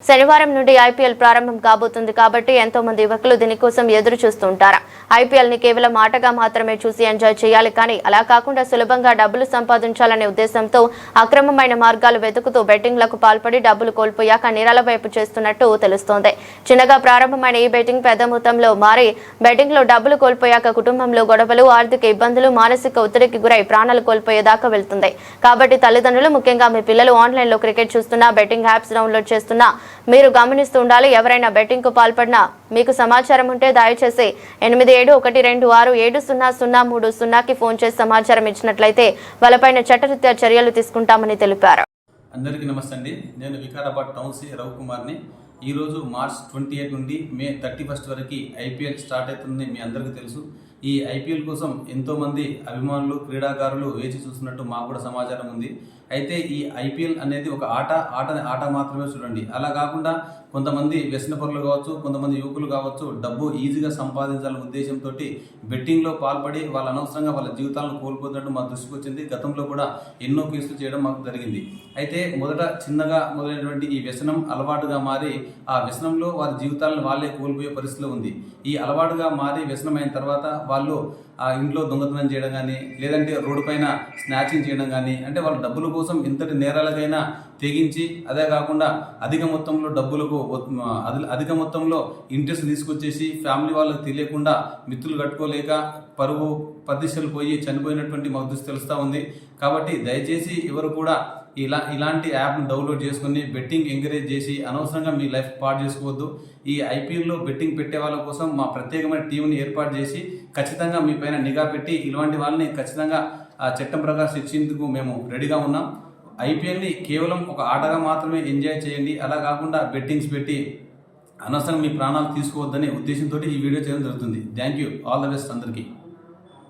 శనివారం నుండి ఐపీఎల్ ప్రారంభం కాబోతుంది కాబట్టి ఎంతో మంది యువకులు దీనికోసం ఎదురు చూస్తుంటారు. ఐపీఎల్ ని కేవలం ఆటగా మాత్రమే చూసి ఎంజాయ్ చేయాలి, కానీ అలా కాకుండా సులభంగా డబ్బులు సంపాదించాలనే ఉద్దేశంతో అక్రమమైన మార్గాలు వెతుకుతూ బెట్టింగ్లకు పాల్పడి డబ్బులు కోల్పోయాక నిరాల వైపు చేస్తున్నట్టు తెలుస్తోంది. చిన్నగా ప్రారంభమైన ఈ బెట్టింగ్ పెద్ద మొత్తంలో మారి బెట్టింగ్ లో డబ్బులు కోల్పోయాక కుటుంబంలో గొడవలు, ఆర్థిక ఇబ్బందులు, మానసిక ఒత్తిడికి గురై ప్రాణాలు కోల్పోయేదాకా వెళ్తుంది. కాబట్టి తల్లిదండ్రులు, ముఖ్యంగా మీ పిల్లలు ఆన్లైన్ లో క్రికెట్ చూస్తున్నా, బెట్టింగ్ యాప్స్ డౌన్లోడ్ చేస్తున్నా మీరు గమనిస్తూ ఉండాలి. ఎవరైనా బెట్టింగ్ కు పాల్పడినా మీకు సమాచారం ఉంటే దయచేసి 8712670030కి ఫోన్ చేసి సమాచారం ఇచ్చినట్లయితే వాళ్ళపైన చట్టరీత్యా చర్యలు తీసుకుంటామని తెలిపారు. అందరికీ నమస్తే అండి. నేను వికారాబాద్ టౌన్ సి రవికుమార్ని. ఈరోజు మార్చ్ 28 నుండి మే 31 వరకు ఐపీఎల్ స్టార్ట్ అవుతుందని మీ అందరికీ తెలుసు. ఈ ఐపీఎల్ కోసం ఎంతోమంది అభిమానులు, క్రీడాకారులు వేచి చూస్తున్నట్టు మాకు కూడా సమాచారం ఉంది. అయితే ఈ ఐపీఎల్ అనేది ఒక ఆట మాత్రమే చూడండి. అలా కాకుండా కొంతమంది వ్యసనపరులు కావచ్చు, కొంతమంది యువకులు కావచ్చు, డబ్బు ఈజీగా సంపాదించాలనే ఉద్దేశంతో బెట్టింగ్లో పాల్పడి వాళ్ళు అనవసరంగా వాళ్ళ జీవితాలను కోల్పోతున్నట్టు మా దృష్టికి వచ్చింది. గతంలో కూడా ఎన్నో కేసులు చేయడం మాకు జరిగింది. అయితే మొదట చిన్నగా మొదలైనటువంటి ఈ వ్యసనం అలవాటుగా మారి ఆ వ్యసనంలో వారి జీవితాలను వాళ్ళే కోల్పోయే పరిస్థితిలో ఉంది. ఈ అలవాటుగా మారి వ్యసనం అయిన తర్వాత వాళ్ళు ఆ ఇంట్లో దొంగతనం చేయడం కానీ, లేదంటే రోడ్డు పైన స్నాచింగ్ చేయడం కానీ, అంటే వాళ్ళ డబ్బుల కోసం ఎంతటి నేరాలకైనా తెగించి, అదే కాకుండా అధిక మొత్తంలో ఇంట్రెస్ట్ తీసుకొచ్చేసి ఫ్యామిలీ వాళ్ళకి తెలియకుండా మిత్రులు కట్టుకోలేక పరువు ప్రతిష్టలు పోయి చనిపోయినటువంటి మాకు దృష్టి తెలుస్తూ ఉంది. కాబట్టి దయచేసి ఎవరు కూడా ఇలాంటి యాప్ను డౌన్లోడ్ చేసుకుని బెట్టింగ్ ఎంకరేజ్ చేసి అనవసరంగా మీ లైఫ్ పాడు చేసుకోవద్దు. ఈ ఐపీఎల్లో బెట్టింగ్ పెట్టే వాళ్ళ కోసం మా ప్రత్యేకమైన టీంని ఏర్పాటు చేసి ఖచ్చితంగా మీ పైన నిఘా పెట్టి ఇలాంటి వాళ్ళని ఖచ్చితంగా ఆ చట్టం ప్రకారం శిక్షించేందుకు మేము రెడీగా ఉన్నాం. ఐపీఎల్ని కేవలం ఒక ఆటగా మాత్రమే ఎంజాయ్ చేయండి. అలా కాకుండా బెట్టింగ్స్ పెట్టి అనవసరంగా మీ ప్రాణాలు తీసుకోవద్దనే ఉద్దేశంతో ఈ వీడియో చేయడం జరుగుతుంది. Thank you. All the best అందరికీ.